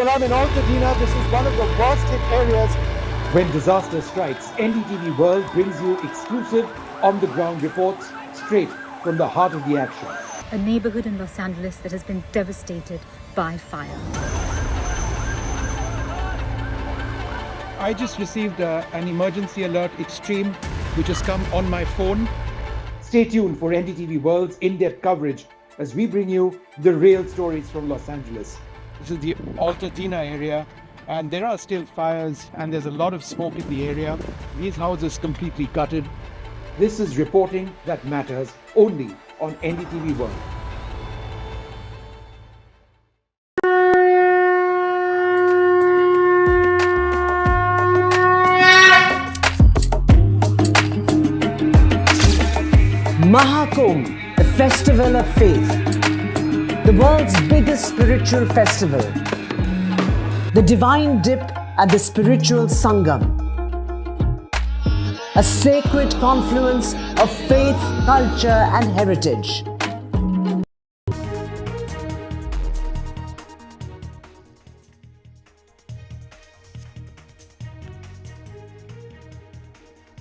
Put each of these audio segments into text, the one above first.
Well, I'm in Altadena. This is one of the worst hit areas. When disaster strikes, NDTV World brings you exclusive on-the-ground reports straight from the heart of the action. A neighborhood in Los Angeles that has been devastated by fire. I just received an emergency alert extreme, which has come on my phone. Stay tuned for NDTV World's in-depth coverage as we bring you the real stories from Los Angeles. This is the Altadena area, and there are still fires, and there's a lot of smoke in the area. These houses completely gutted. This is reporting that matters only on NDTV World. Mahakumbh, the festival of faith, the world's biggest spiritual festival, the divine dip at the spiritual Sangam, a sacred confluence of faith, culture and heritage.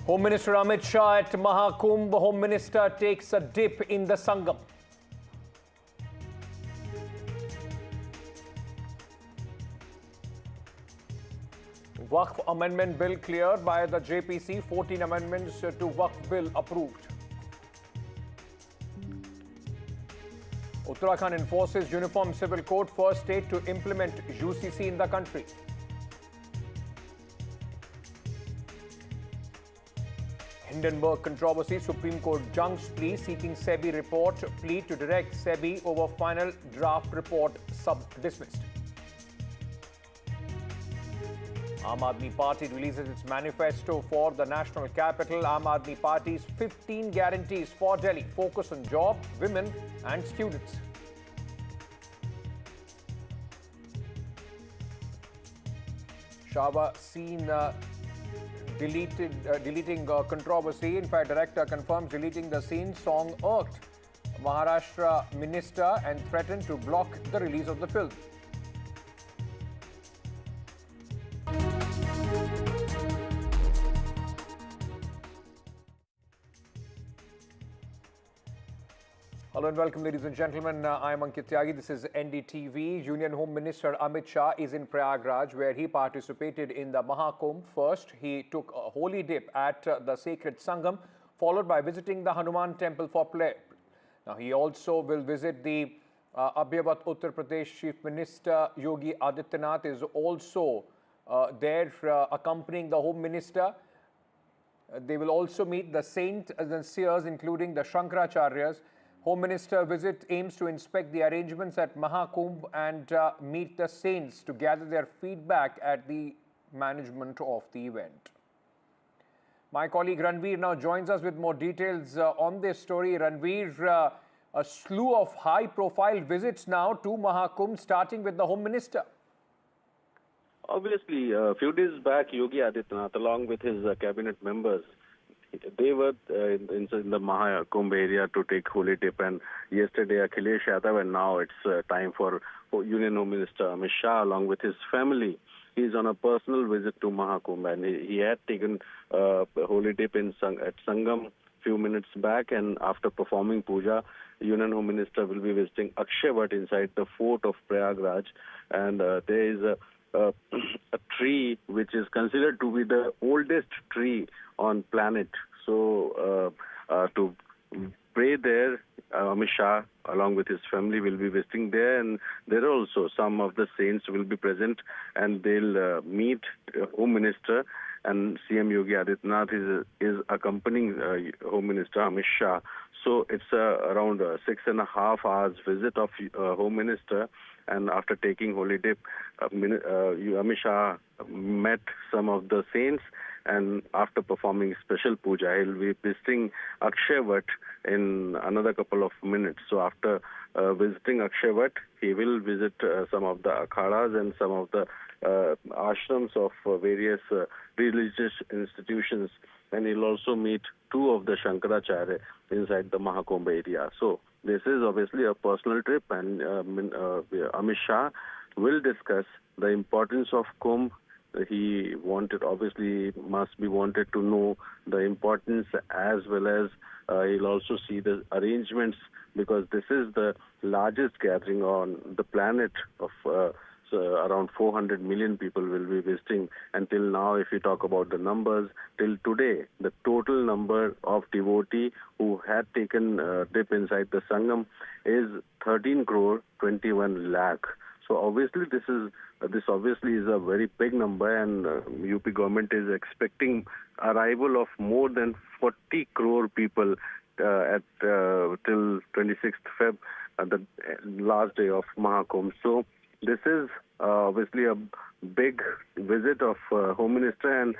Home Minister Amit Shah at Mahakumbh. Home Minister takes a dip in the Sangam. Waqf Amendment Bill cleared by the JPC. 14 amendments to Waqf Bill approved. Uttarakhand enforces Uniform Civil Code, first state to implement UCC in the country. Hindenburg controversy, Supreme Court junks plea seeking SEBI report, plea to direct SEBI over final draft report dismissed. Aam Aadmi Party releases its manifesto for the national capital. Aam Aadmi Party's 15 guarantees for Delhi focus on job, women and students. Shaba seen deleting controversy. In fact, director confirms deleting the scene. Song irked Maharashtra minister and threatened to block the release of the film. Hello and welcome, ladies and gentlemen. I am Ankit Tyagi. This is NDTV. Union Home Minister Amit Shah is in Prayagraj, where he participated in the Mahakumbh. First, he took a holy dip at the sacred Sangam, followed by visiting the Hanuman temple for prayer. Now, he also will visit the Abhyavat Uttar Pradesh Chief Minister Yogi Adityanath is also there accompanying the Home Minister. They will also meet the saints and seers, including the Shankaracharyas. Home Minister visit aims to inspect the arrangements at Mahakumbh and meet the saints to gather their feedback at the management of the event. My colleague Ranveer now joins us with more details on this story. Ranveer, a slew of high-profile visits now to Mahakumbh, starting with the Home Minister. Obviously, a few days back, Yogi Adityanath, along with his cabinet members, they were in the Mahakumbh area to take holy dip, and yesterday Akhilesh Yadav, and now it's time for Union Home Minister Amit Shah along with his family. He's on a personal visit to Mahakumbh, and he had taken holy dip at Sangam few minutes back, and after performing puja, Union Home Minister will be visiting Akshavat inside the fort of Prayagraj, and there is a tree which is considered to be the oldest tree on planet. So to pray there, Amit Shah along with his family will be visiting there, and there also some of the saints will be present, and they'll meet Home Minister, and CM Yogi Adityanath is accompanying Home Minister Amit Shah. So it's around 6.5 hours visit of Home Minister, and after taking holy dip, Amit Shah met some of the saints, and after performing special puja, he'll be visiting Akshavat in another couple of minutes. So after visiting Akshavat, he will visit some of the akhadas and some of the ashrams of various religious institutions, and he'll also meet two of the Shankaracharya inside the Mahakumbh area. So this is obviously a personal trip, and Amit Shah will discuss the importance of Kumbh. He obviously must be wanted to know the importance, as well as he'll also see the arrangements, because this is the largest gathering on the planet of so around 400 million people will be visiting. Until now, if you talk about the numbers, till today, the total number of devotees who had taken dip inside the Sangam is 13 crore 21 lakh. So obviously this obviously is a very big number, and UP government is expecting arrival of more than 40 crore people at till 26th Feb, the last day of Mahakumbh. So this is obviously a big visit of Home Minister, and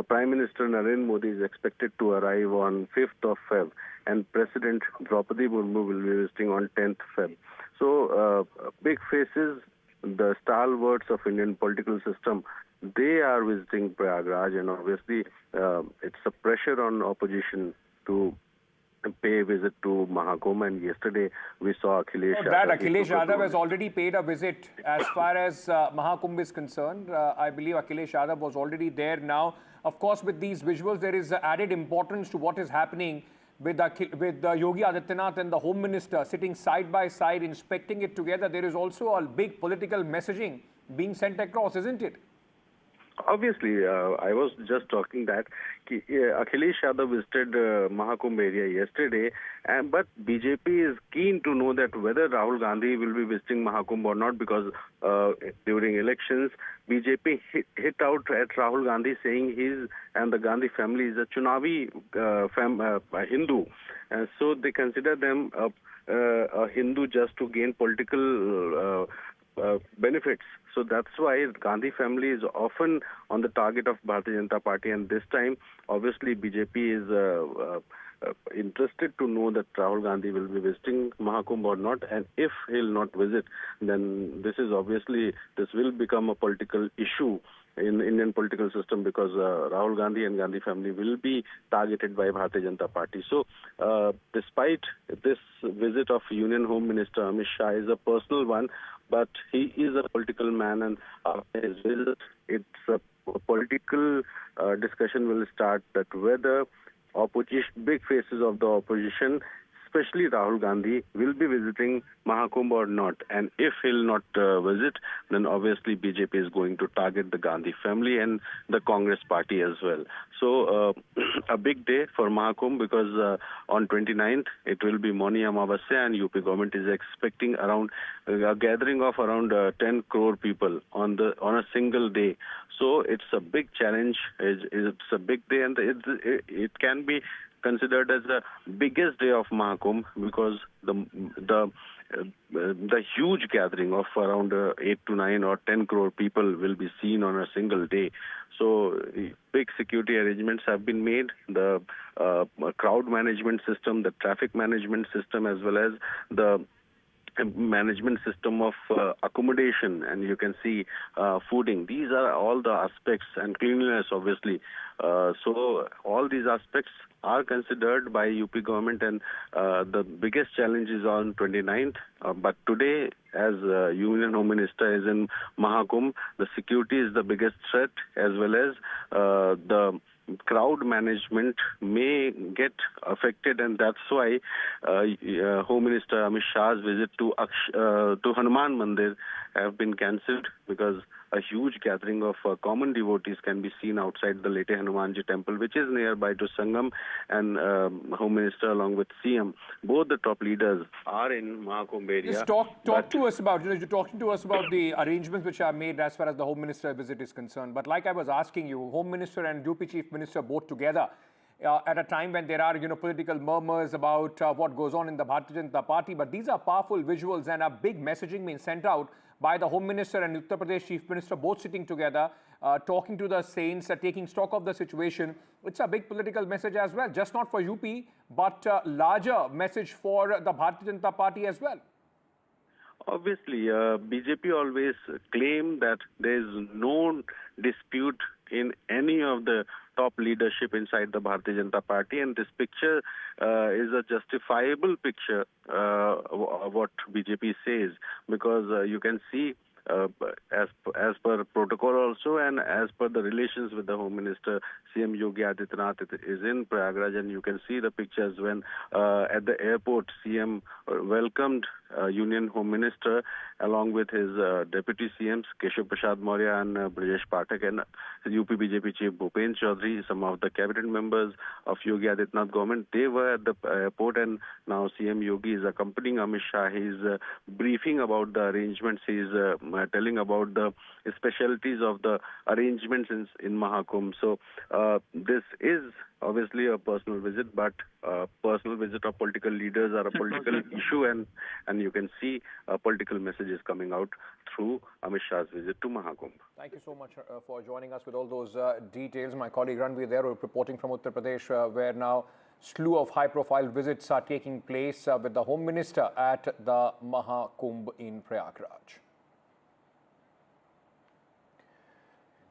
Prime Minister Narendra Modi is expected to arrive on 5th of Feb, and President Draupadi Murmu will be visiting on 10th Feb. So big faces, the stalwarts of Indian political system, they are visiting Prayagraj, and obviously it's a pressure on opposition to pay a visit to Mahakumbh. And yesterday we saw Akhilesh Yadav. That Akhilesh Yadav has already paid a visit as far as Mahakumbh is concerned. I believe Akhilesh Yadav was already there now. Of course, with these visuals, there is added importance to what is happening with Yogi Adityanath and the Home Minister sitting side by side, inspecting it together. There is also a big political messaging being sent across, isn't it? Obviously, I was just talking that Akhilesh Yadav visited Mahakumbh area yesterday, but BJP is keen to know that whether Rahul Gandhi will be visiting Mahakumbh or not, because during elections, BJP hit out at Rahul Gandhi, saying his and the Gandhi family is a Chunavi Hindu, and so they consider them a Hindu just to gain political benefits. So that's why Gandhi family is often on the target of Bharatiya Janata Party, and this time obviously BJP is interested to know that Rahul Gandhi will be visiting Mahakumbh or not, and if he'll not visit, then this will become a political issue in Indian political system, because Rahul Gandhi and Gandhi family will be targeted by Bharatiya Janata Party. So despite this visit of Union Home Minister Amit Shah is a personal one, but he is a political man, and his visit, it's a political discussion will start, that whether big faces of the opposition, especially Rahul Gandhi, will be visiting Mahakumbh or not. And if he'll not visit, then obviously BJP is going to target the Gandhi family and the Congress party as well. So a big day for Mahakumbh, because on 29th it will be Moni Amavasya, and UP government is expecting around a gathering of around 10 crore people on a single day. So it's a big challenge. It's a big day, and it can be considered as the biggest day of Mahakumbh, because the huge gathering of around 8 to 9 or 10 crore people will be seen on a single day. So big security arrangements have been made. The crowd management system, the traffic management system, as well as the management system of accommodation, and you can see fooding. These are all the aspects, and cleanliness obviously. So all these aspects are considered by UP government, and the biggest challenge is on 29th. But today, as Union Home Minister is in Mahakumbh, the security is the biggest threat, as well as the crowd management may get affected, and that's why Home Minister Amit Shah's visit to Hanuman Mandir have been cancelled, because a huge gathering of common devotees can be seen outside the Lete Hanumanji temple, which is nearby to Sangam, and Home Minister along with CM, both the top leaders are in Mahakumbh area. Just talk to us about, you're talking to us about the arrangements which are made as far as the Home Minister visit is concerned. But like I was asking you, Home Minister and UP Chief Minister both together, at a time when there are political murmurs about what goes on in the Bharatiya Janata Party, but these are powerful visuals and a big messaging being sent out by the Home Minister and Uttar Pradesh Chief Minister both sitting together, talking to the saints, taking stock of the situation. It's a big political message as well, just not for UP, but larger message for the Bharatiya Janata Party as well. Obviously, BJP always claim that there is no dispute in any of the top leadership inside the Bharatiya Janata Party, and this picture is a justifiable picture what BJP says, because you can see as per protocol also, and as per the relations with the Home Minister, CM Yogi Adityanath is in Prayagraj, and you can see the pictures when at the airport, CM welcomed Union Home Minister along with his Deputy CMs Keshav Prasad Maurya and Brajesh Pathak, and UP BJP Chief Bhupen Chaudhary, some of the cabinet members of Yogi Adityanath government. They were at the airport, and now CM Yogi is accompanying Amit Shah. He is briefing about the arrangements. He is telling about the specialties of the arrangements in Mahakumbh. So this is obviously a personal visit, but personal visit of political leaders are a political issue, and you can see political messages coming out through Amit Shah's visit to Mahakumbh. Thank you so much for joining us with all those details. My colleague Ranveer there reporting from Uttar Pradesh, where now slew of high-profile visits are taking place with the Home Minister at the Mahakumbh in Prayagraj.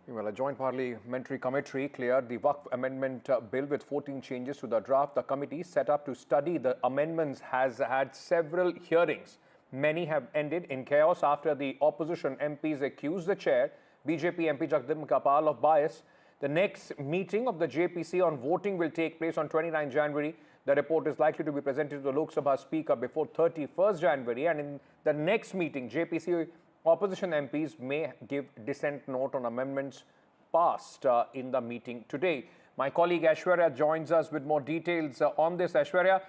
Well, a joint parliamentary committee cleared the Waqf Amendment Bill with 14 changes to the draft. The committee set up to study the amendments has had several hearings. Many have ended in chaos after the opposition MPs accused the chair, BJP MP Jagdip Kapal, of bias. The next meeting of the JPC on voting will take place on 29 January. The report is likely to be presented to the Lok Sabha Speaker before 31st January. And in the next meeting, JPC opposition MPs may give dissent note on amendments passed in the meeting today. My colleague Aishwarya joins us with more details on this. Aishwarya,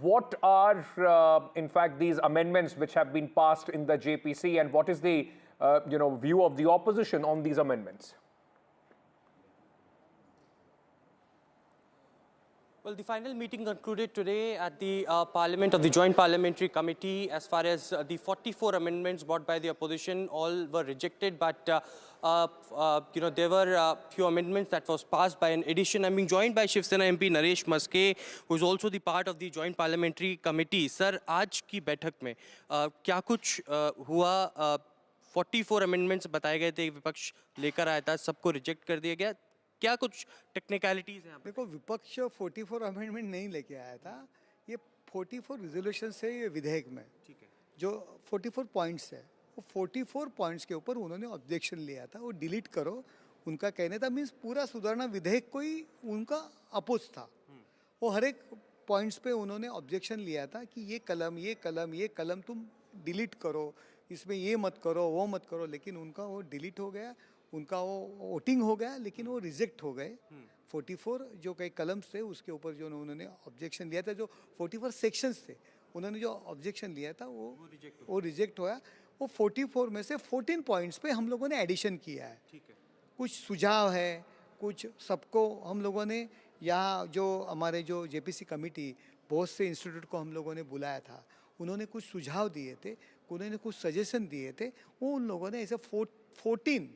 what are in fact these amendments which have been passed in the JPC, and what is the view of the opposition on these amendments? Well, the final meeting concluded today at the Parliament of the Joint Parliamentary Committee. As far as the 44 amendments brought by the opposition, all were rejected, but there were a few amendments that was passed by an addition. I'm being joined by Shiv Sena MP Naresh Maske, who is also the part of the Joint Parliamentary Committee. Sir, आज की बैठक में क्या कुछ हुआ? 44 amendments बताए गए थे, विपक्ष लेकर आया था, सबको रिजेक्ट कर दिया गया. क्या कुछ टेक्निकलिटीज हैं? देखो, विपक्ष 44 अमेंडमेंट नहीं लेके आया था, ये 44 रिजोल्यूशन से ये विधेयक में, ठीक है, जो 44 पॉइंट्स है, वो 44 पॉइंट्स के ऊपर उन्होंने ऑब्जेक्शन लिया था. वो डिलीट करो, उनका कहने था, मीन्स पूरा सुधारना विधेयक को ही उनका अपोज था. वो हर एक पॉइंट्स पे उन्होंने ऑब्जेक्शन लिया था कि ये कलम तुम डिलीट करो, इसमें ये मत करो, वो मत करो. लेकिन उनका वो डिलीट हो गया, उनका वो वोटिंग हो गया, लेकिन वो रिजेक्ट हो गए. 44 जो कई कलम्स थे उसके ऊपर जो उन्होंने ऑब्जेक्शन लिया था, जो 44 सेक्शंस थे, उन्होंने जो ऑब्जेक्शन लिया था वो रिजेक्ट हुआ. वो 44 में से 14 पॉइंट्स पे हम लोगों ने एडिशन किया है. ठीक है, कुछ सुझाव है, कुछ सबको हम लोगों ने यहाँ जो हमारे जो JPC कमेटी, बहुत से इंस्टीट्यूट को हम लोगों ने बुलाया था, उन्होंने कुछ सुझाव दिए थे, उन्होंने कुछ सजेशन दिए थे. वो उन लोगों ने ऐसे 14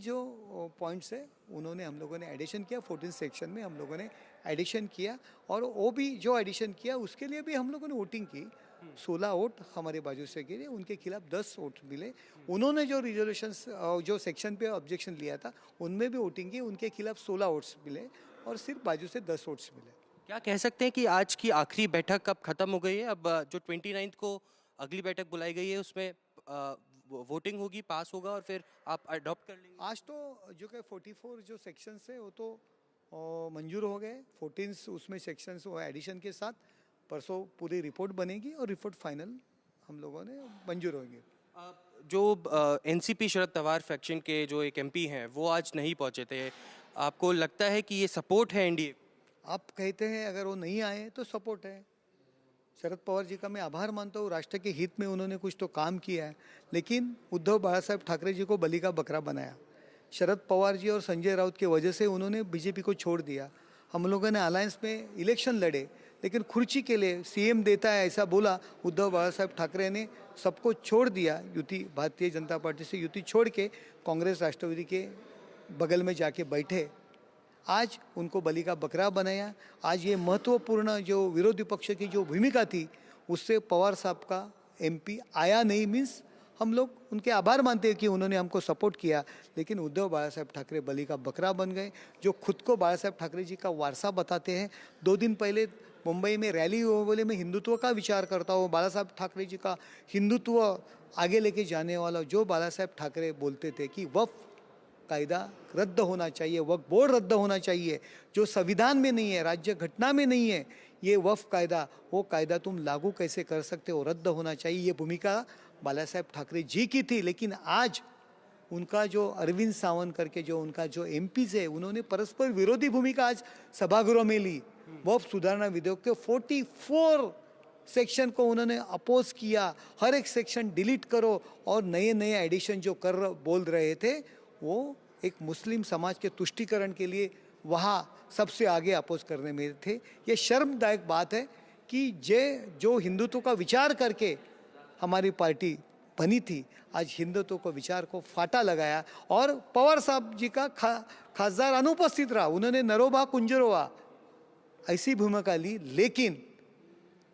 जो पॉइंट्स है उन्होंने हम लोगों ने एडिशन किया. 14 सेक्शन में हम लोगों ने एडिशन किया, और वो भी जो एडिशन किया उसके लिए भी हम लोगों ने वोटिंग की. 16 वोट हमारे बाजू से गिरे, उनके खिलाफ 10 वोट मिले. उन्होंने जो रिजोल्यूशंस जो सेक्शन पे ऑब्जेक्शन लिया था उनमें भी वोटिंग की, उनके खिलाफ 16 वोट्स मिले और सिर्फ बाजू से 10 वोट्स मिले. क्या कह सकते हैं कि आज की आखिरी बैठक अब खत्म हो गई है? अब जो 29 को अगली बैठक बुलाई गई है उसमें वोटिंग होगी, पास होगा और फिर आप अडॉप्ट कर लेंगे? आज तो जो कि 44 जो सेक्शंस है वो तो मंजूर हो गए. 14 उसमें सेक्शंस वो एडिशन के साथ परसों पूरी रिपोर्ट बनेगी और रिपोर्ट फाइनल हम लोगों ने मंजूर होगी. जो NCP शरद पवार फैक्शन के जो एक MP हैं वो आज नहीं पहुंचे थे, आपको लगता है कि ये सपोर्ट है NDA? आप कहते हैं अगर वो नहीं आए तो सपोर्ट है. शरद पवार जी का मैं आभार मानता हूँ, राष्ट्र के हित में उन्होंने कुछ तो काम किया है, लेकिन उद्धव बाला साहब ठाकरे जी को बलि का बकरा बनाया. शरद पवार जी और संजय राउत की वजह से उन्होंने BJP को छोड़ दिया. हम लोगों ने अलायंस में इलेक्शन लड़े, लेकिन खुर्ची के लिए CM देता है ऐसा बोला. उद्धव बाला साहब ठाकरे ने सबको छोड़ दिया, युति भारतीय जनता पार्टी से युति छोड़ के कांग्रेस राष्ट्रवादी के बगल में जाके बैठे. आज उनको बलि का बकरा बनाया. आज ये महत्वपूर्ण जो विरोधी पक्ष की जो भूमिका थी उससे पवार साहब का MP आया नहीं. मीन्स हम लोग उनके आभार मानते हैं कि उन्होंने हमको सपोर्ट किया, लेकिन उद्धव बाला साहब ठाकरे बलि का बकरा बन गए, जो खुद को बाला साहब ठाकरे जी का वारसा बताते हैं. 2 दिन पहले मुंबई में रैली हुई, बोले मैं हिंदुत्व का विचार करता हूँ, बाला साहब ठाकरे जी का हिंदुत्व आगे लेके जाने वाला जो बाला साहेब ठाकरे बोलते थे कि वक्फ कायदा रद्द होना चाहिए, वक्फ बोर्ड रद्द होना चाहिए, जो संविधान में नहीं है, राज्य घटना में नहीं है, ये वक्फ कायदा, वो कायदा तुम लागू कैसे कर सकते हो, रद्द होना चाहिए, ये भूमिका बाला साहेब ठाकरे जी की थी। लेकिन आज उनका जो अरविंद सावंत करके जो उनका जो एमपीज है, उन्होंने परस्पर विरोधी भूमिका आज सभागृह में ली। वक्फ सुधारणा विधेयक के 44 सेक्शन को उन्होंने अपोज किया, हर एक सेक्शन डिलीट करो और नए नए एडिशन जो बोल रहे थे वो एक मुस्लिम समाज के तुष्टीकरण के लिए वहाँ सबसे आगे अपोज करने में थे। ये शर्मदायक बात है कि जो हिंदुत्व का विचार करके हमारी पार्टी बनी थी, आज हिंदुत्व को विचार को फाटा लगाया और पवार साहब जी का खासदार अनुपस्थित रहा, उन्होंने नरोबा कुंजरोवा ऐसी भूमिका ली। लेकिन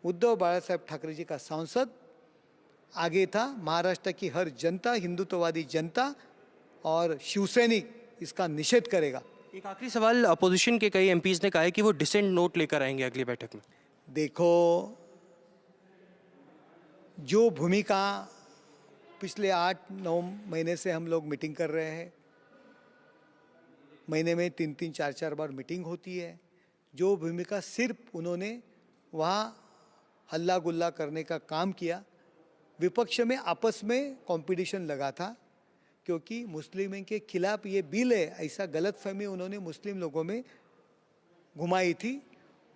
उद्धव बाला साहेब ठाकरे जी का सांसद आगे था, महाराष्ट्र की हर जनता, हिंदुत्ववादी जनता और शिवसैनिक इसका निषेध करेगा। एक आखिरी सवाल, अपोजिशन के कई एमपीज ने कहा है कि वो डिसेंट नोट लेकर आएंगे अगली बैठक में। देखो, जो भूमिका पिछले 8-9 महीने से हम लोग मीटिंग कर रहे हैं, महीने में 3-3, 4-4 बार मीटिंग होती है, जो भूमिका सिर्फ उन्होंने वहाँ हल्ला गुल्ला करने का काम किया, विपक्ष में आपस में कंपटीशन लगा था, क्योंकि मुस्लिम के खिलाफ ये बिल है, ऐसा गलतफहमी उन्होंने मुस्लिम लोगों में घुमाई थी।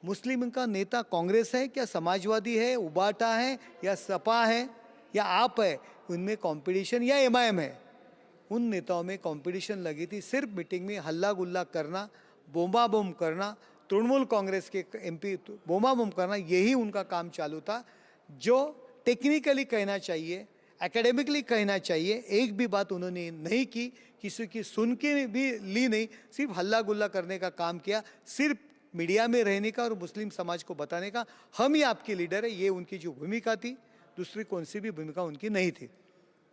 मुस्लिम का नेता कांग्रेस है क्या, समाजवादी है, उबाटा है या सपा है या आप है, उनमें कंपटीशन या एमआईएम है, उन नेताओं में कंपटीशन लगी थी। सिर्फ मीटिंग में हल्ला गुल्ला करना, बोमा बोम करना, तृणमूल कांग्रेस के एमपी बोमा बोम करना, यही उनका काम चालू था। जो टेक्निकली कहना चाहिए, एकेडमिकली कहना चाहिए, एक भी बात उन्होंने नहीं की, किसी की सुन के भी ली नहीं, सिर्फ हल्ला गुल्ला करने का काम किया, सिर्फ मीडिया में रहने का और मुस्लिम समाज को बताने का हम ही आपके लीडर है, ये उनकी जो भूमिका थी, दूसरी कौन सी भी भूमिका उनकी नहीं थी।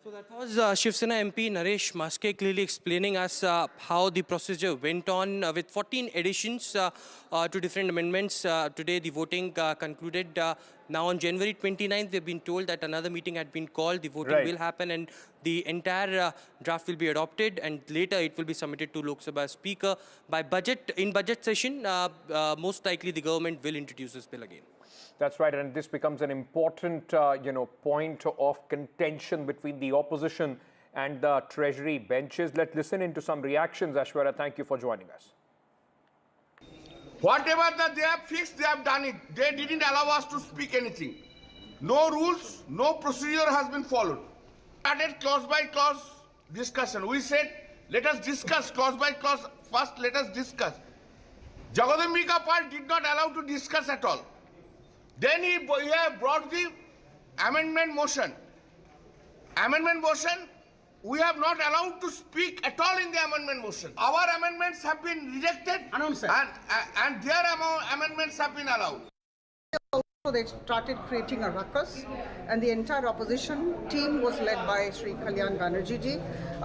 So that was Shiv Sena MP Naresh Maske clearly explaining us how the procedure went on with 14 additions to different amendments. Today the voting concluded. Now on January 29th, we've been told that another meeting had been called. The voting will happen and the entire draft will be adopted, and later it will be submitted to Lok Sabha Speaker. By budget session, most likely the government will introduce this bill again. That's right, and this becomes an important, point of contention between the opposition and the Treasury benches. Let's listen into some reactions. Ashwara, thank you for joining us. Whatever that they have fixed, they have done it. They didn't allow us to speak anything. No rules, no procedure has been followed. Started clause by clause discussion. We said, let us discuss clause by clause. First, let us discuss. Jagadambika Pal did not allow to discuss at all. Then he brought the amendment motion. Amendment motion, we have not allowed to speak at all in the amendment motion. Our amendments have been rejected and their amendments have been allowed. They started creating a ruckus, and the entire opposition team was led by Sri Kalyan Banerjee ji,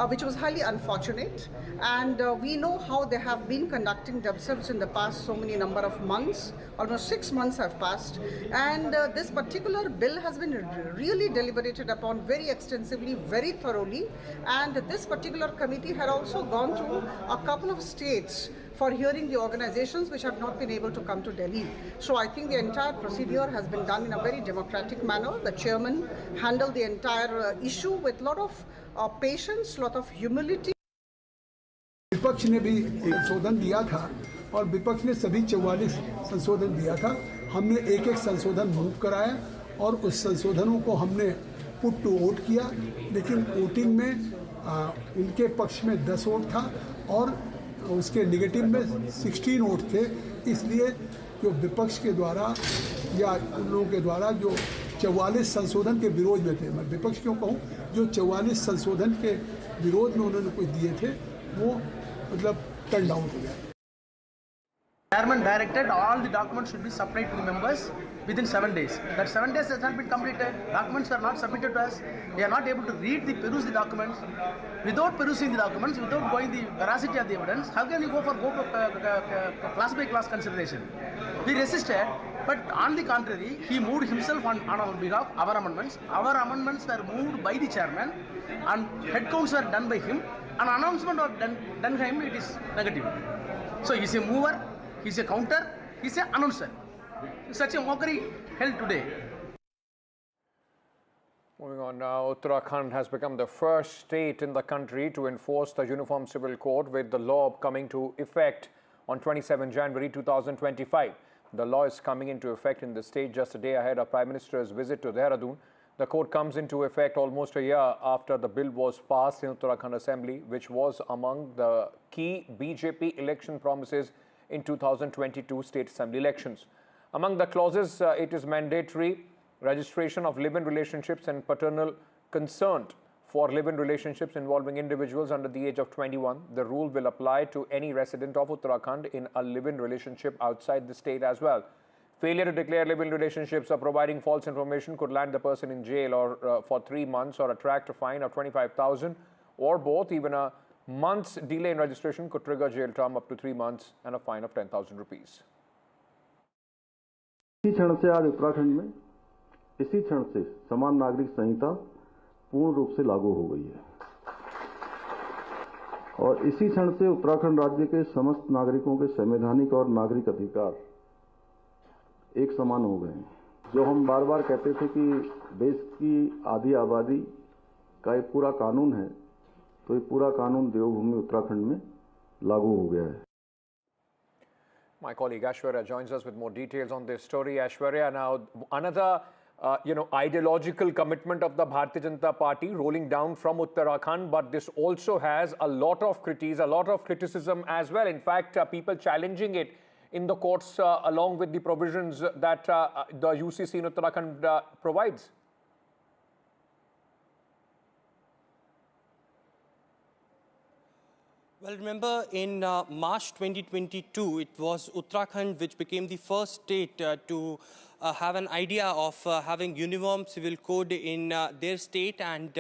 which was highly unfortunate. And we know how they have been conducting themselves in the past so many number of months. Almost 6 months have passed, and this particular bill has been really deliberated upon very extensively, very thoroughly. And this particular committee had also gone to a couple of states for hearing the organizations which have not been able to come to Delhi. So I think the entire procedure has been done in a very democratic manner. The chairman handled the entire issue with a lot of patience, lot of humility. विपक्ष ने भी एक संशोधन दिया था और विपक्ष ने सभी 44 संशोधन दिया था। हमने एक एक संशोधन मूव कराया और उस संशोधनों को हमने पुट टू वोट किया, लेकिन वोटिंग में उनके पक्ष में 10 वोट था और उसके निगेटिव में 16 वोट थे। इसलिए जो विपक्ष के द्वारा या उन लोगों के द्वारा जो 44 संशोधन के विरोध में थे, मैं विपक्ष क्यों कहूँ, जो 44 संशोधन के विरोध में उन्होंने कुछ दिए थे वो मतलब टर्न डाउन हो गया। Chairman directed all the documents should be supplied to the members within 7 days. That 7 days has not been completed. Documents were not submitted to us. We are not able to peruse the documents. Without perusing the documents, without going the veracity of the evidence, how can you go to class by class consideration? We resisted. But on the contrary, he moved himself on our behalf, our amendments. Our amendments were moved by the chairman and head counts were done by him. An announcement of done by him, it is negative. So he's a mover, he's a counter, he's an announcer. Such a mockery held today. Moving on now, Uttarakhand has become the first state in the country to enforce the Uniform Civil Code, with the law coming to effect on 27 January 2025. The law is coming into effect in the state just a day ahead of Prime Minister's visit to Dehradun. The code comes into effect almost a year after the bill was passed in Uttarakhand Assembly, which was among the key BJP election promises in 2022 state assembly elections. Among the clauses, it is mandatory registration of live-in relationships and paternal consent for live-in relationships involving individuals under the age of 21. The rule will apply to any resident of Uttarakhand in a live-in relationship outside the state as well. Failure to declare live-in relationships or providing false information could land the person in jail or for 3 months, or attract a fine of 25,000 or both. Even a month's delay in registration could trigger jail term up to 3 months and a fine of 10,000 rupees. इसी क्षण से आज उत्तराखंड में इसी क्षण से समान नागरिक संहिता पूर्ण रूप से लागू हो गई है और इसी क्षण से उत्तराखंड राज्य के समस्त नागरिकों के संवैधानिक और नागरिक अधिकार एक समान हो गए हैं। जो हम बार बार कहते थे कि देश की आधी आबादी का एक पूरा कानून है, तो ये पूरा कानून देवभूमि उत्तराखंड में लागू हो गया है। My colleague Aishwarya joins us with more details on this story. Aishwarya, now another ideological commitment of the Bharatiya Janata Party rolling down from Uttarakhand, but this also has a lot of criticism as well. In fact, people challenging it in the courts along with the provisions that the UCC in Uttarakhand provides. Well, remember in March 2022, it was Uttarakhand which became the first state to have an idea of having uniform civil code in their state, and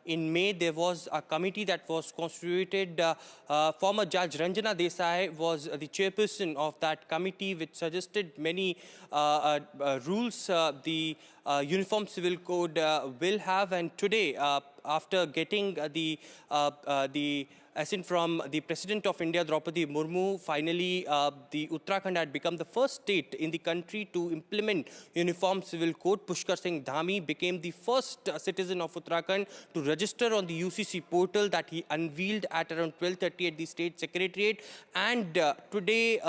in May there was a committee that was constituted. Former Judge Ranjana Desai was the chairperson of that committee, which suggested many rules the Uniform Civil Code will have. And today, after getting the assent from the President of India, Draupadi Murmu, finally the Uttarakhand had become the first state in the country to implement Uniform Civil Code. Pushkar Singh Dhami became the first citizen of Uttarakhand to register on the UCC portal that he unveiled at around 12:30 at the State Secretariat. And today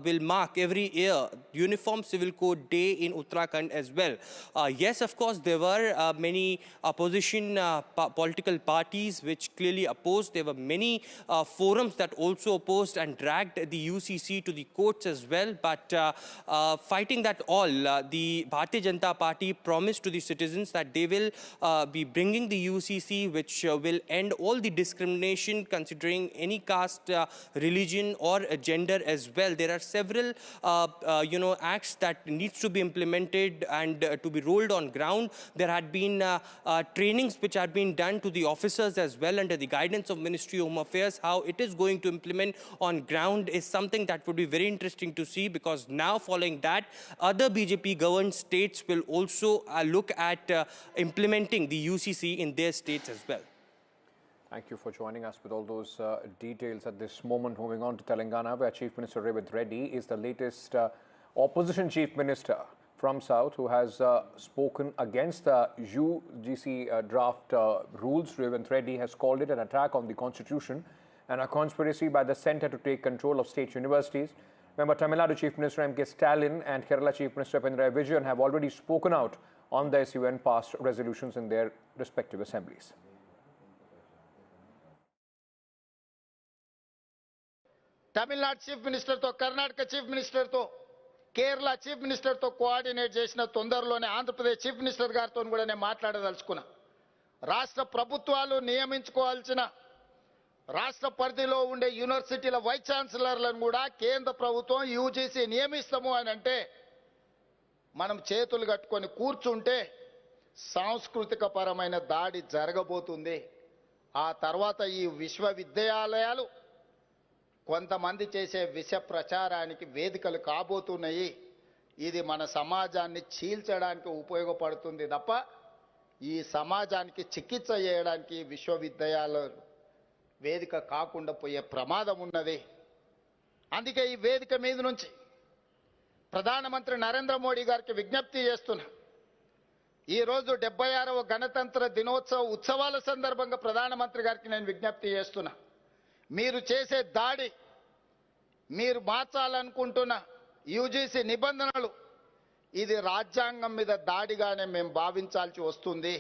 will mark every year Uniform Civil Code Day in Uttarakhand as well. Yes, of course, there were many opposition political parties which clearly opposed. There were many forums that also opposed and dragged the UCC to the courts as well. But fighting that all, the Bharatiya Janata Party promised to the citizens that they will be bringing the UCC, which will end all the discrimination considering any caste, religion or gender as well. There are several acts that needs to be implemented and to be rolled on ground. There had been trainings which had been done to the officers as well under the guidance of Ministry of Home Affairs. How it is going to implement on ground is something that would be very interesting to see, because now following that, other BJP governed states will also look at implementing the UCC in their states as well. Thank you for joining us with all those details at this moment. Moving on to Telangana, where Chief Minister Revanth Reddy is the latest opposition Chief Minister from South who has spoken against the UGC draft rules. Revanth Reddy has called it an attack on the Constitution and a conspiracy by the centre to take control of state universities. Remember, Tamil Nadu Chief Minister M.K. Stalin and Kerala Chief Minister Pinarayi Vijayan have already spoken out on the issue and passed resolutions in their respective assemblies. Tamil Nadu Chief Minister to Karnataka Chief Minister to Kerala chief మినిస్టర్తో coordinate చేసిన తొందరలోనే Andhra Pradesh chief minister గారితో కూడా నేను మాట్లాడదలుచుకున్నా. రాష్ట్ర ప్రభుత్వాలు నియమించుకోవాల్సిన రాష్ట్ర పరిధిలో ఉండే యూనివర్సిటీల వైస్ ఛాన్సలర్లను కూడా కేంద్ర ప్రభుత్వం యూజీసీ నియమిస్తాము అని అంటే మనం చేతులు కట్టుకొని కూర్చుంటే సాంస్కృతిక పరమైన దాడి జరగబోతుంది. ఆ తర్వాత ఈ విశ్వవిద్యాలయాలు కొంతమంది చేసే విష ప్రచారానికి వేదికలు కాబోతున్నాయి. ఇది మన సమాజాన్ని చీల్చడానికి ఉపయోగపడుతుంది తప్ప ఈ సమాజానికి చికిత్స చేయడానికి విశ్వవిద్యాలయాలు వేదిక కాకుండా పోయే ప్రమాదం ఉన్నది. అందుకే ఈ వేదిక మీద నుంచి ప్రధానమంత్రి నరేంద్ర మోడీ గారికి విజ్ఞప్తి చేస్తున్నా. ఈరోజు 76వ గణతంత్ర దినోత్సవ ఉత్సవాల సందర్భంగా ప్రధానమంత్రి గారికి నేను విజ్ఞప్తి చేస్తున్నా. మీరు చేసే దాడి, మీరు మార్చాలనుకుంటున్న యూజీసీ నిబంధనలు, ఇది రాజ్యాంగం మీద దాడిగానే మేము భావించాల్సి వస్తుంది.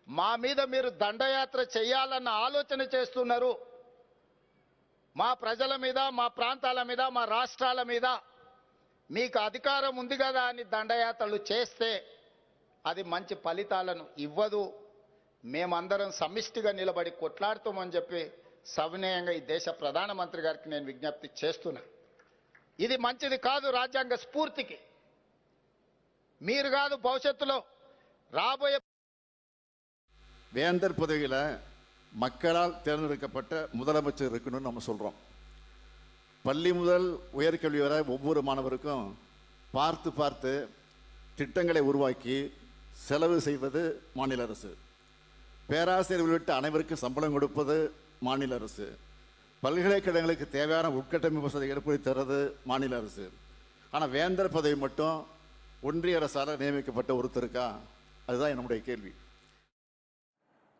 మా మీద మీరు దండయాత్ర చేయాలన్న ఆలోచన చేస్తున్నారు. మా ప్రజల మీద, మా ప్రాంతాల మీద, మా రాష్ట్రాల మీద మీకు అధికారం ఉంది కదా అని దండయాత్రలు చేస్తే అది మంచి ఫలితాలను ఇవ్వదు. మేమందరం సమిష్టిగా నిలబడి కొట్లాడుతామని చెప్పి సవినయంగా ఈ దేశ ప్రధానమంత్రి గారికి నేను విజ్ఞప్తి చేస్తున్నా. ఇది మంచిది కాదు రాజ్యాంగ స్ఫూర్తికి. మీరు కాదు భవిష్యత్తులో రాబోయే வேந்தர் பதவியில் மக்களால் தேர்ந்தெடுக்கப்பட்ட முதலமைச்சர் இருக்கணும்னு நம்ம சொல்கிறோம். பள்ளி முதல் உயர்கல்வி வரை ஒவ்வொரு மாணவருக்கும் பார்த்து பார்த்து திட்டங்களை உருவாக்கி செலவு செய்வது மாநில அரசு. பேராசிரியர்கள் உள்ளிட்ட அனைவருக்கும் சம்பளம் கொடுப்பது மாநில அரசு. பல்கலைக்கழகங்களுக்கு தேவையான உட்கட்டமைப்பு வசதிகளை ஏற்படுத்தி தர்றது மாநில அரசு. ஆனால் வேந்தர் பதவி மட்டும் ஒன்றிய அரசால் நியமிக்கப்பட்ட ஒருத்தருக்கா? அதுதான் என்னுடைய கேள்வி.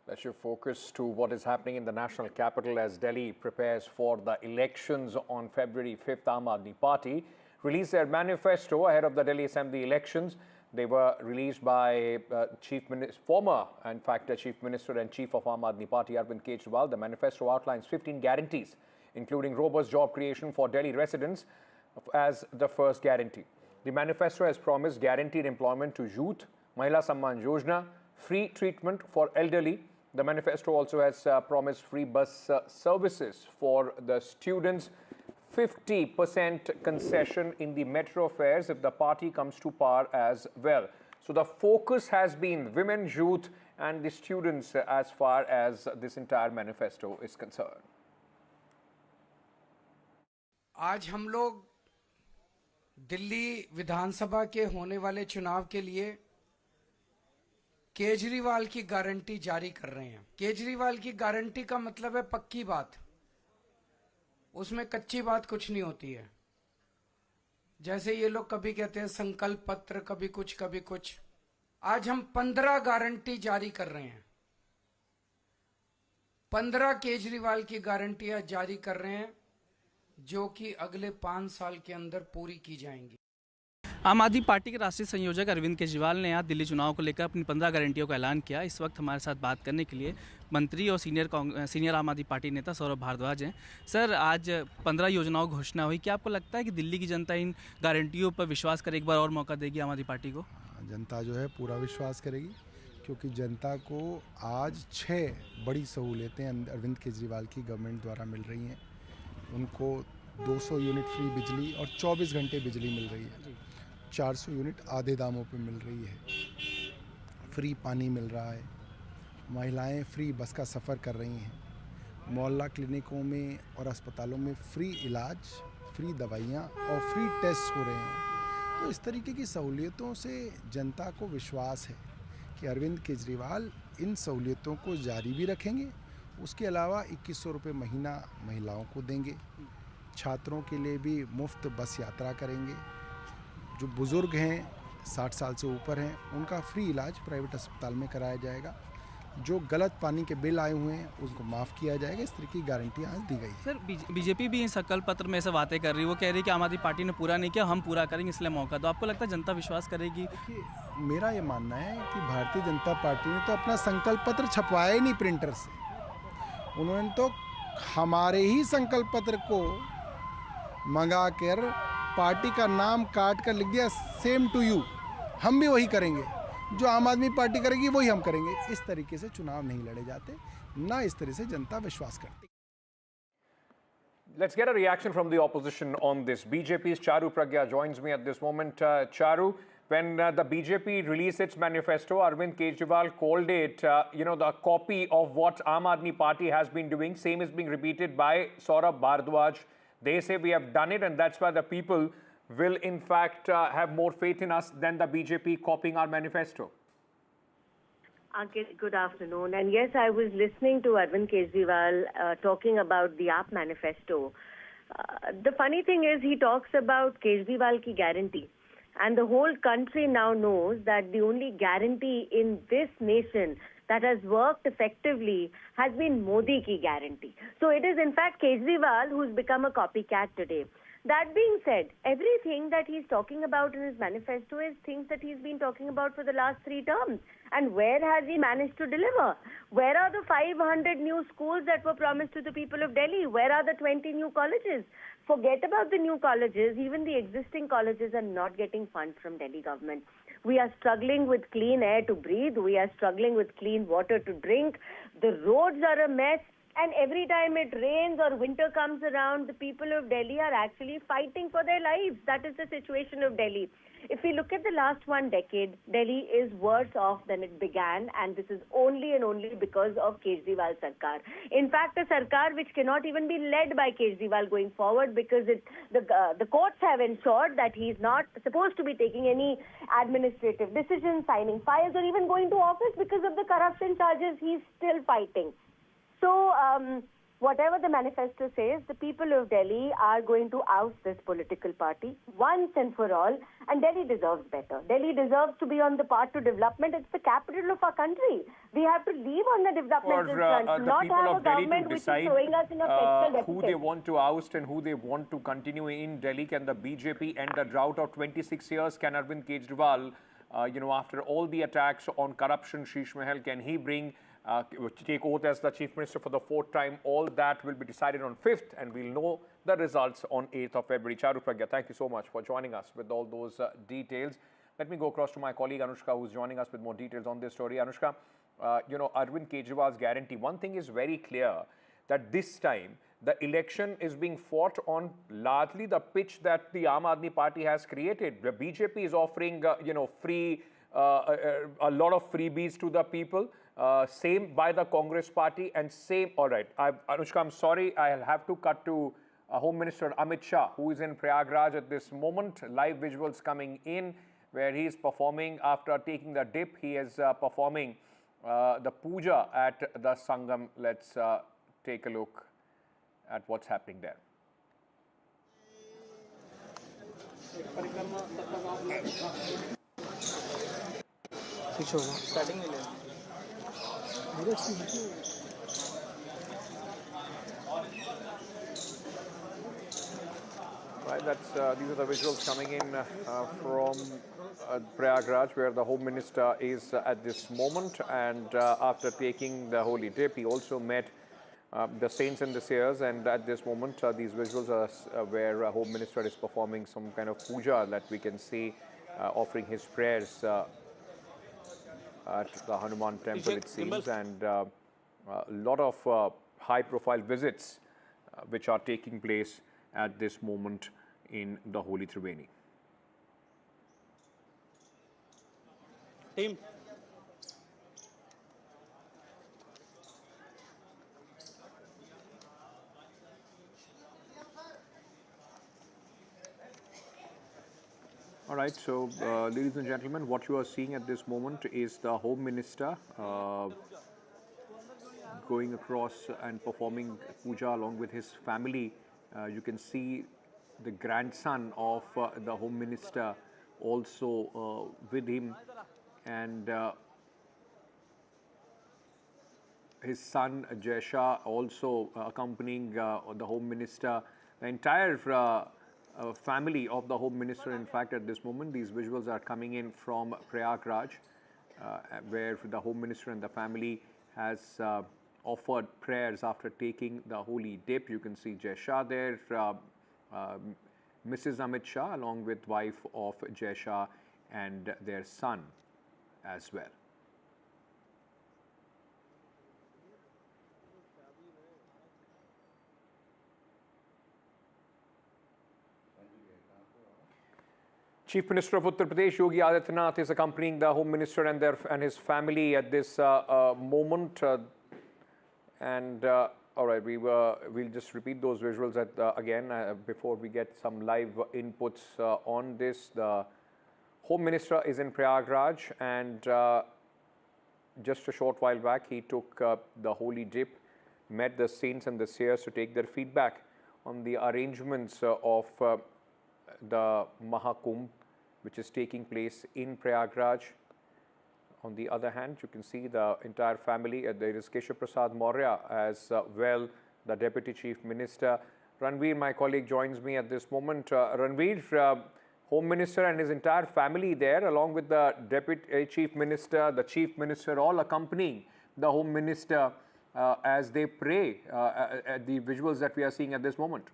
Let's shift focus to what is happening in the national capital as Delhi prepares for the elections on February 5th. Aam Aadmi Party released their manifesto ahead of the Delhi Assembly elections. They were released by former Chief Minister and Chief of Aam Aadmi Party, Arvind Kejriwal. The manifesto outlines 15 guarantees, including robust job creation for Delhi residents as the first guarantee. The manifesto has promised guaranteed employment to youth, Mahila Samman Yojana, free treatment for elderly. The manifesto also has promised free bus services for the students, 50% concession in the metro fares if the party comes to power as well. So the focus has been women, youth and the students as far as this entire manifesto is concerned. आज हम लोग दिल्ली विधानसभा के होने वाले चुनाव के लिए केजरीवाल की गारंटी जारी कर रहे हैं। केजरीवाल की गारंटी का मतलब है पक्की बात, उसमें कच्ची बात कुछ नहीं होती है। जैसे ये लोग कभी कहते हैं संकल्प पत्र, कभी कुछ। आज हम 15 गारंटी जारी कर रहे हैं। 15 केजरीवाल की गारंटियां जारी कर रहे हैं जो कि अगले 5 साल के अंदर पूरी की जाएंगी। आम आदमी पार्टी के राष्ट्रीय संयोजक अरविंद केजरीवाल ने आज दिल्ली चुनाव को लेकर अपनी 15 गारंटियों का ऐलान किया। इस वक्त हमारे साथ बात करने के लिए मंत्री और सीनियर आम आदमी पार्टी नेता सौरभ भारद्वाज हैं। सर, आज 15 योजनाओं की घोषणा हुई। क्या आपको लगता है कि दिल्ली की जनता इन गारंटियों पर विश्वास कर एक बार और मौका देगी आम आदमी पार्टी को? जनता जो है पूरा विश्वास करेगी, क्योंकि जनता को आज 6 बड़ी सहूलियतें अरविंद केजरीवाल की गवर्नमेंट द्वारा मिल रही हैं। उनको 200 यूनिट फ्री बिजली और 24 घंटे बिजली मिल रही है। 400 यूनिट आधे दामों पे मिल रही है। फ्री पानी मिल रहा है। महिलाएं फ्री बस का सफ़र कर रही हैं। मोहल्ला क्लिनिकों में और अस्पतालों में फ्री इलाज, फ्री दवाइयाँ और फ्री टेस्ट हो रहे हैं। तो इस तरीके की सहूलियतों से जनता को विश्वास है कि अरविंद केजरीवाल इन सहूलियतों को जारी भी रखेंगे। उसके अलावा 2100 रुपये महीना महिलाओं को देंगे। छात्रों के लिए भी मुफ्त बस यात्रा करेंगे। जो बुज़ुर्ग हैं, 60 साल से ऊपर हैं, उनका फ्री इलाज प्राइवेट अस्पताल में कराया जाएगा। जो गलत पानी के बिल आए हुए हैं उसको माफ़ किया जाएगा। इस तरह की गारंटी आज दी गई। सर, बीजेपी भी संकल्प पत्र में ऐसे बातें कर रही है। वो कह रही है कि आम आदमी पार्टी ने पूरा नहीं किया, हम पूरा करेंगे, इसलिए मौका दो। आपको लगता है जनता विश्वास करेगी? मेरा ये मानना है कि भारतीय जनता पार्टी ने तो अपना संकल्प पत्र छपवाया ही नहीं प्रिंटर से। उन्होंने तो हमारे ही संकल्प पत्र को मंगा कर पार्टी का नाम काट कर लिख दिया सेम टू यू। हम भी वही करेंगे जो आम आदमी पार्टी करेगी, वही हम करेंगे। इस तरीके से चुनाव नहीं लड़े जाते, ना इस तरह से जनता विश्वास करती। Let's get a reaction from the opposition on this. BJP's Charu Pragya joins me at this moment. Charu, when the BJP released its manifesto, Arvind Kejriwal called it, the copy of what Aam Aadmi Party has been doing. Same is being repeated by Saurabh Bhardwaj. They say we have done it, and that's why the people will in fact have more faith in us than the BJP copying our manifesto? Ankit, good afternoon. And yes, I was listening to Arvind Kejriwal talking about the AAP manifesto. The funny thing is he talks about Kejriwal ki guarantee. And the whole country now knows that the only guarantee in this nation that has worked effectively has been Modi ki guarantee. So it is in fact Kejriwal who's become a copycat today. That being said, everything that he's talking about in his manifesto is things that he's been talking about for the last 3 terms. And where has he managed to deliver? Where are the 500 new schools that were promised to the people of Delhi? Where are the 20 new colleges? Forget about the new colleges. Even the existing colleges are not getting funds from Delhi government. We are struggling with clean air to breathe. We are struggling with clean water to drink. The roads are a mess. And every time it rains or winter comes around, the people of Delhi are actually fighting for their lives. That is the situation of Delhi. If we look at the last 1 decade, Delhi is worse off than it began, and this is only and only because of Kejriwal Sarkar. In fact, a Sarkar which cannot even be led by Kejriwal going forward because the courts have ensured that he is not supposed to be taking any administrative decisions, signing files, or even going to office because of the corruption charges he's still fighting. So, whatever the manifesto says, the people of Delhi are going to oust this political party once and for all, and Delhi deserves better. Delhi deserves to be on the path to development. It's the capital of our country. We have to leave on the developmental front, not have a government which is throwing us in a fiscal deficit. Who they want to oust and who they want to continue in Delhi. Can the BJP end a drought of 26 years? Can Arvind Kejriwal, after all the attacks on corruption, Sheesh Mahal, can he bring take oath as the Chief Minister for the 4th time? All that will be decided on 5th, and we'll know the results on 8th of February. Charu Pragya, thank you so much for joining us with all those details. Let me go across to my colleague Anushka, who's joining us with more details on this story. Anushka, Arvind Kejriwal's guarantee. One thing is very clear, that this time the election is being fought on largely the pitch that the Aam Aadmi Party has created. The BJP is offering, free, a lot of freebies to the people. Same by the Congress party and same. All right, Anushka, I'm sorry, I'll have to cut to Home Minister Amit Shah, who is in Prayagraj at this moment. Live visuals coming in where he is performing after taking the dip. He is performing the puja at the Sangam. Let's take a look at what's happening there. Starting Right, these are the visuals coming in from Prayagraj, where the Home Minister is at this moment. And after taking the holy dip, he also met the saints and the seers. And at this moment, these visuals are where Home Minister is performing some kind of puja that we can see, offering his prayers at the Hanuman temple, it seems, and a lot of high-profile visits which are taking place at this moment in the Holy Triveni. Team. All right, so ladies and gentlemen, what you are seeing at this moment is the Home Minister going across and performing puja along with his family. You can see the grandson of the Home Minister also with him, and his son Jai Shah also accompanying the Home Minister. The entire family of the Home Minister, in fact, at this moment. These visuals are coming in from Prayagraj, where the Home Minister and the family has offered prayers after taking the holy dip. You can see Jai Shah there, Mrs. Amit Shah, along with wife of Jai Shah and their son as well. Chief Minister of Uttar Pradesh, Yogi Adityanath, is accompanying the Home Minister and his family at this moment. And All right, we'll just repeat those visuals again before we get some live inputs on this. The Home Minister is in Prayagraj, and just a short while back he took the holy dip, met the saints and the seers to take their feedback on the arrangements of the Mahakumbh, which is taking place in Prayagraj. On the other hand, you can see the entire family. There is Keshav Prasad Maurya as well, the Deputy Chief Minister. Ranveer, my colleague, joins me at this moment. Ranveer, Home Minister and his entire family there, along with the Deputy Chief Minister, the Chief Minister, all accompanying the Home Minister as they pray at the visuals that we are seeing at this moment.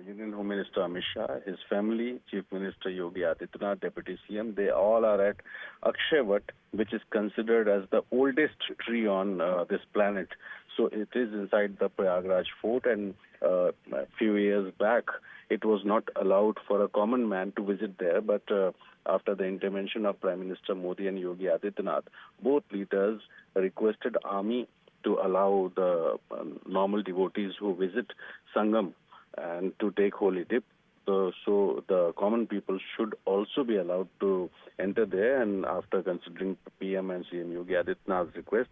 Union Home Minister Amit Shah, his family, Chief Minister Yogi Adityanath, Deputy CM, they all are at Akshavat, which is considered as the oldest tree on this planet. So it is inside the Prayagraj fort, and a few years back it was not allowed for a common man to visit there, but after the intervention of Prime Minister Modi and Yogi Adityanath, both leaders requested army to allow the normal devotees who visit Sangam and to take holy dip. So the common people should also be allowed to enter there, and after considering PM and CM Yogi Adityanath's request,